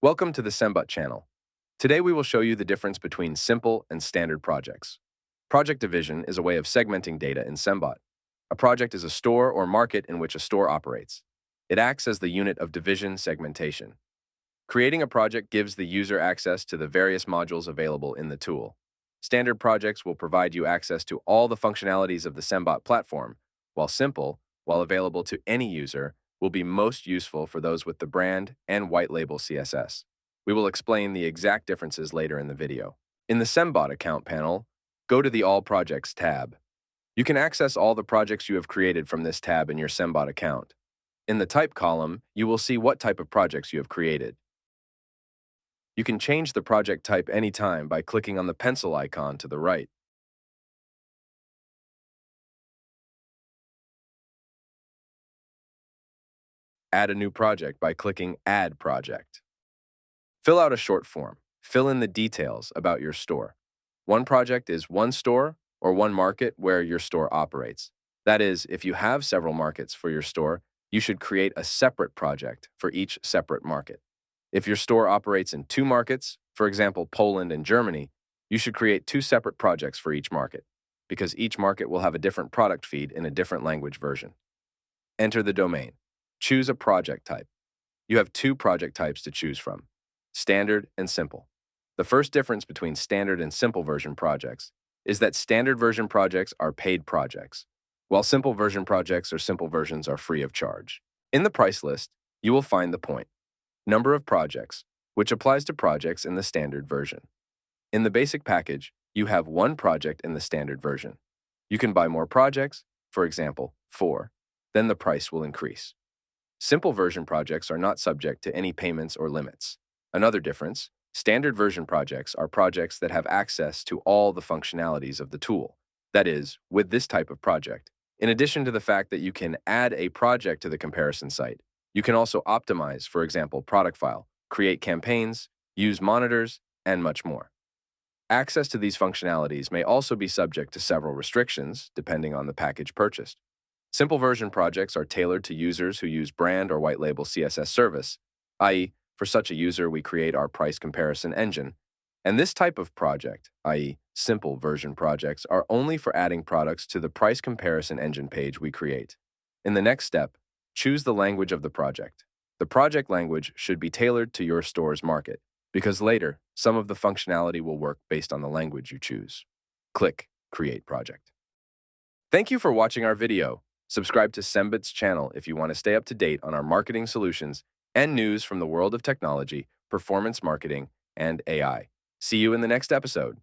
Welcome to the Sembot channel. Today we will show you the difference between simple and standard projects. Project division is a way of segmenting data in Sembot. A project is a store or market in which a store operates. It acts as the unit of division segmentation. Creating a project gives the user access to the various modules available in the tool. Standard projects will provide you access to all the functionalities of the Sembot platform, while simple, while available to any user, will be most useful for those with the brand and white label CSS. We will explain the exact differences later in the video. In the Sembot account panel, go to the All Projects tab. You can access all the projects you have created from this tab in your Sembot account. In the Type column, you will see what type of projects you have created. You can change the project type anytime by clicking on the pencil icon to the right. Add a new project by clicking Add Project. Fill out a short form. Fill in the details about your store. One project is one store or one market where your store operates. That is, if you have several markets for your store, you should create a separate project for each separate market. If your store operates in two markets, for example, Poland and Germany, you should create two separate projects for each market, because each market will have a different product feed in a different language version. Enter the domain. Choose a project type. You have two project types to choose from: standard and simple. The first difference between standard and simple version projects is that standard version projects are paid projects, while simple version projects or simple versions are free of charge. In the price list, you will find the point, number of projects, which applies to projects in the standard version. In the basic package, you have one project in the standard version. You can buy more projects, for example, 4, then the price will increase. Simple version projects are not subject to any payments or limits. Another difference, standard version projects are projects that have access to all the functionalities of the tool. That is, with this type of project, in addition to the fact that you can add a project to the comparison site, you can also optimize, for example, product file, create campaigns, use monitors, and much more. Access to these functionalities may also be subject to several restrictions, depending on the package purchased. Simple version projects are tailored to users who use brand or white label CSS service, i.e., for such a user, we create our price comparison engine. And this type of project, i.e., simple version projects, are only for adding products to the price comparison engine page we create. In the next step, choose the language of the project. The project language should be tailored to your store's market, because later, some of the functionality will work based on the language you choose. Click Create Project. Thank you for watching our video. Subscribe to Sembot's channel if you want to stay up to date on our marketing solutions and news from the world of technology, performance marketing, and AI. See you in the next episode.